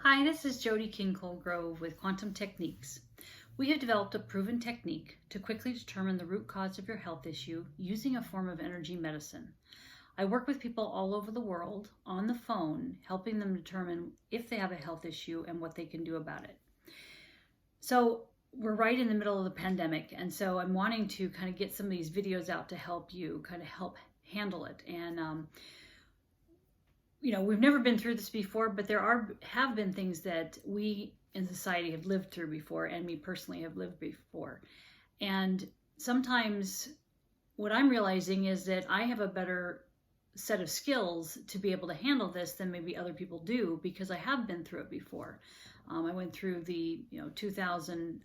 Hi, this is Jody King Colegrove with Quantum Techniques. We have developed a proven technique to quickly determine the root cause of your health issue using a form of energy medicine. I work with people all over the world on the phone, helping them determine if they have a health issue and what they can do about it. So we're right in the middle of the pandemic, and so I'm wanting to kind of get some of these videos out to help you kind of help handle it. And we've never been through this before, but there have been things that we in society have lived through before, and me personally have lived before. And sometimes what I'm realizing is that I have a better set of skills to be able to handle this than maybe other people do, because I have been through it before. I went through the 9/11,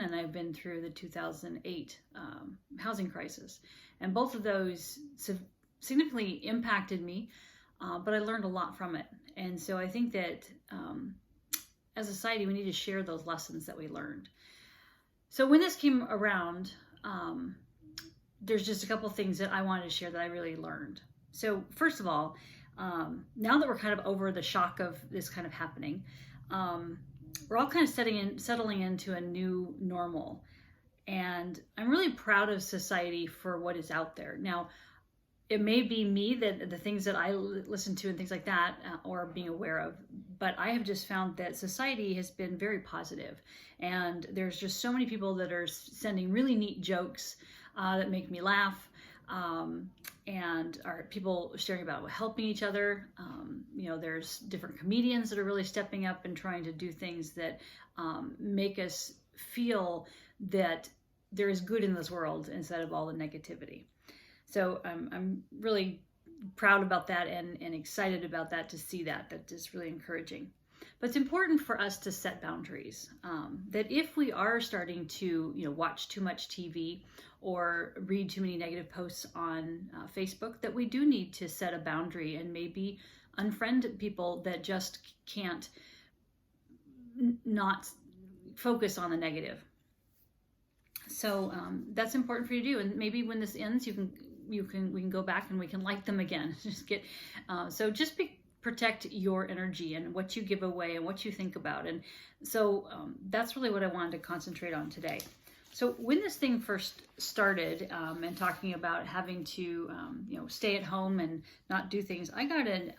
and I've been through the 2008 housing crisis, and both of those significantly impacted me, but I learned a lot from it. And so I think that as a society, we need to share those lessons that we learned. So when this came around, there's just a couple of things that I wanted to share that I really learned. So first of all, now that we're kind of over the shock of this kind of happening, we're all kind of settling into a new normal. And I'm really proud of society for what is out there. Now, it may be me, that the things that I listen to and things like that, or being aware of, but I have just found that society has been very positive. And there's just so many people that are sending really neat jokes that make me laugh, and are people sharing about helping each other. There's different comedians that are really stepping up and trying to do things that make us feel that there is good in this world instead of all the negativity. So I'm really proud about that and excited about that, to see that. That is really encouraging. But it's important for us to set boundaries, that if we are starting to watch too much TV or read too many negative posts on Facebook, that we do need to set a boundary and maybe unfriend people that just can't not focus on the negative. So that's important for you to do. And maybe when this ends, we can go back and we can like them again. Protect your energy and what you give away and what you think about. And so that's really what I wanted to concentrate on today. So when this thing first started, and talking about having to stay at home and not do things, I got an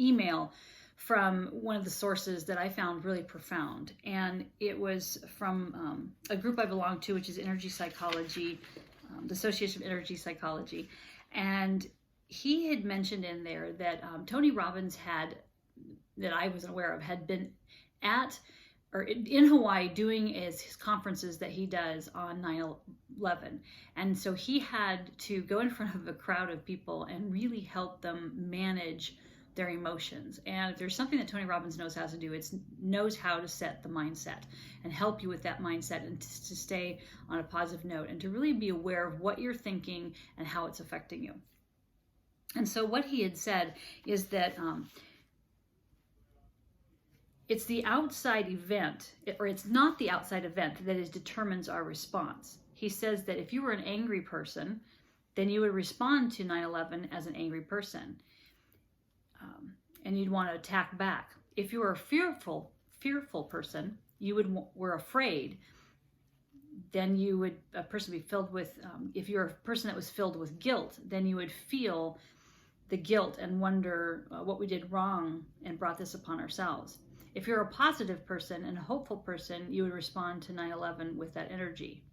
email from one of the sources that I found really profound. And it was from a group I belong to, which is Energy Psychology, the Association of Energy Psychology. And he had mentioned in there that Tony Robbins that I wasn't aware of, had been in Hawaii doing his conferences that he does on 9/11. And so he had to go in front of a crowd of people and really help them manage their emotions. And if there's something that Tony Robbins knows how to do, it's knows how to set the mindset and help you with that mindset, and to stay on a positive note, and to really be aware of what you're thinking and how it's affecting you. And so what he had said is that it's the outside event, or it's not the outside event that determines our response. He says that if you were an angry person, then you would respond to 9/11 as an angry person. And you'd want to attack back. If you were a fearful person, were afraid, then a person be filled with, if you're a person that was filled with guilt, then you would feel the guilt and wonder what we did wrong and brought this upon ourselves. If you're a positive person and a hopeful person, you would respond to 9/11 with that energy.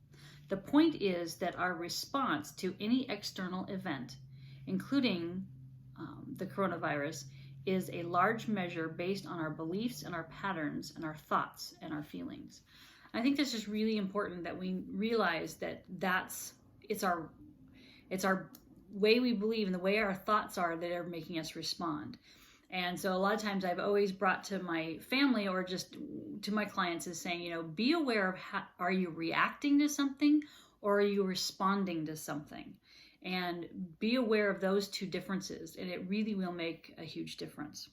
The point is that our response to any external event, including the coronavirus, is a large measure based on our beliefs and our patterns and our thoughts and our feelings. I think this is really important, that we realize that it's our way we believe and the way our thoughts are that are making us respond. And so a lot of times I've always brought to my family, or just to my clients, is saying, be aware of are you reacting to something, or are you responding to something? And be aware of those two differences, and it really will make a huge difference.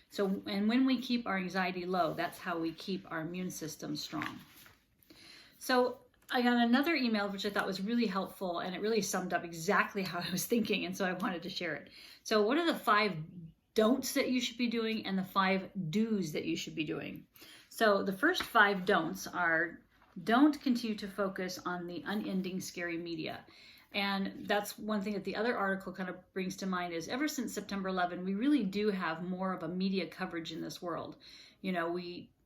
So, and when we keep our anxiety low, that's how we keep our immune system strong. So I got another email which I thought was really helpful, and it really summed up exactly how I was thinking, and so I wanted to share it. So what are the 5 don'ts that you should be doing and the 5 do's that you should be doing? So the first 5 don'ts are: don't continue to focus on the unending scary media. And that's one thing that the other article kind of brings to mind is ever since September 11, we really do have more of a media coverage in this world. You know,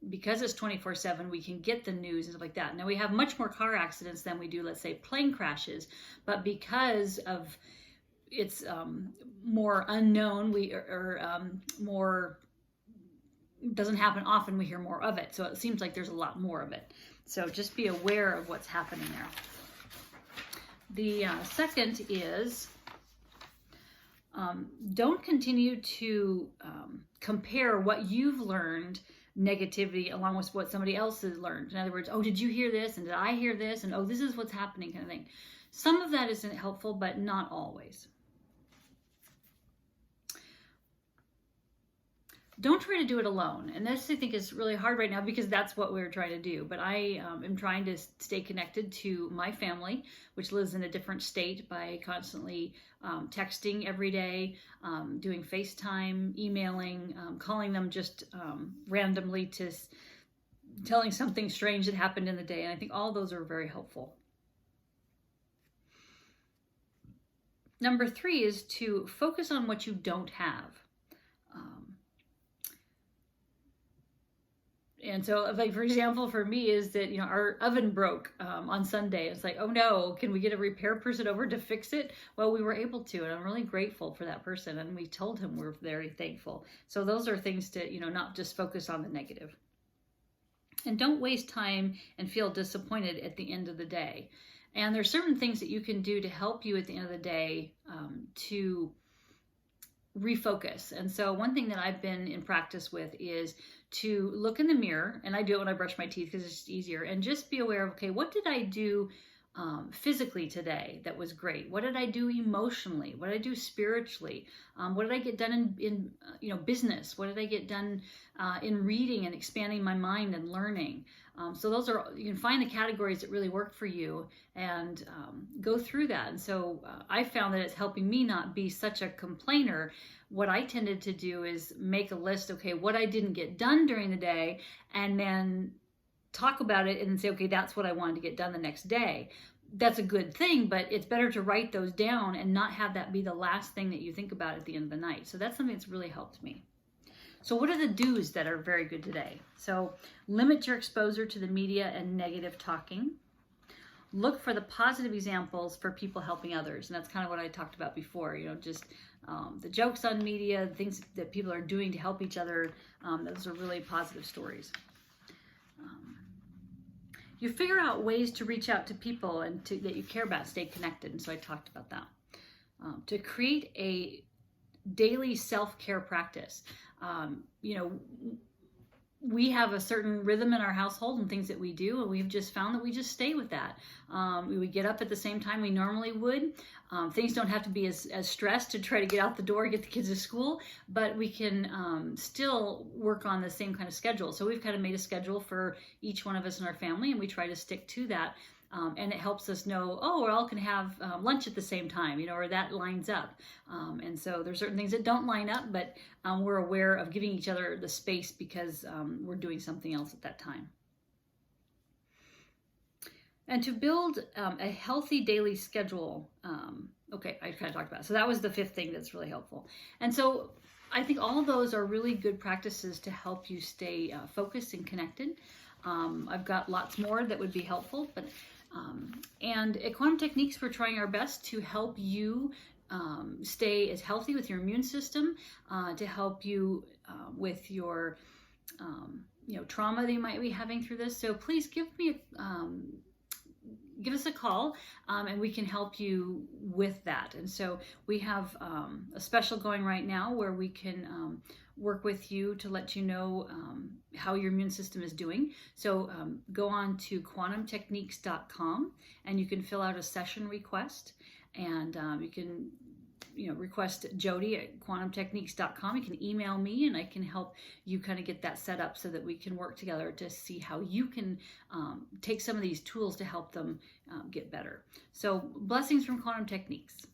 because it's 24/7, we can get the news and stuff like that. Now we have much more car accidents than we do, let's say, plane crashes, but because of it's more unknown, more doesn't happen often, we hear more of it. So it seems like there's a lot more of it. So just be aware of what's happening there. The second is don't continue to compare what you've learned negativity along with what somebody else has learned. In other words, oh, did you hear this? And did I hear this? And oh, this is what's happening, kind of thing. Some of that isn't helpful, but not always. Don't try to do it alone. And this, I think, is really hard right now because that's what we're trying to do. But I am trying to stay connected to my family, which lives in a different state, by constantly texting every day, doing FaceTime, emailing, calling them just randomly, to telling something strange that happened in the day. And I think all those are very helpful. Number 3 is to focus on what you don't have. And so, like, for example, for me is that, you know, our oven broke on Sunday. It's like, oh no, can we get a repair person over to fix it? Well, we were able to, and I'm really grateful for that person. And we told him we're very thankful. So those are things to, you know, not just focus on the negative. And don't waste time and feel disappointed at the end of the day. And there's certain things that you can do to help you at the end of the day to refocus. And so one thing that I've been in practice with is to look in the mirror, and I do it when I brush my teeth because it's just easier, and just be aware of, okay, what did I do physically today that was great? What did I do emotionally? What did I do spiritually? What did I get done in business? What did I get done in reading and expanding my mind and learning? So those are, you can find the categories that really work for you and go through that. And so I found that it's helping me not be such a complainer. What I tended to do is make a list, okay, what I didn't get done during the day, and then talk about it and say, okay, that's what I wanted to get done the next day. That's a good thing, but it's better to write those down and not have that be the last thing that you think about at the end of the night. So that's something that's really helped me. So what are the do's that are very good today? So limit your exposure to the media and negative talking. Look for the positive examples for people helping others. And that's kind of what I talked about before, you know, just the jokes on media, things that people are doing to help each other. Those are really positive stories. You figure out ways to reach out to people and that you care about, stay connected. And so I talked about that. To create a daily self-care practice. We have a certain rhythm in our household and things that we do, and we've just found that we just stay with that. We would get up at the same time we normally would. Things don't have to be as stressed to try to get out the door, get the kids to school, but we can still work on the same kind of schedule. So we've kind of made a schedule for each one of us in our family, and we try to stick to that. And it helps us know, oh, we all can have lunch at the same time, or that lines up. And so there's certain things that don't line up, but we're aware of giving each other the space because we're doing something else at that time. And to build a healthy daily schedule, okay, I kind of talked about it. So that was the 5th thing that's really helpful. And so I think all of those are really good practices to help you stay focused and connected. I've got lots more that would be helpful, but and at Quantum Techniques, we're trying our best to help you stay as healthy with your immune system, to help you with your trauma that you might be having through this. So please give us a call, and we can help you with that. And so we have a special going right now where we can work with you to let you know how your immune system is doing. So go on to quantumtechniques.com and you can fill out a session request, and you can request Jody at quantumtechniques.com. You can email me and I can help you kind of get that set up so that we can work together to see how you can take some of these tools to help them get better. So blessings from Quantum Techniques.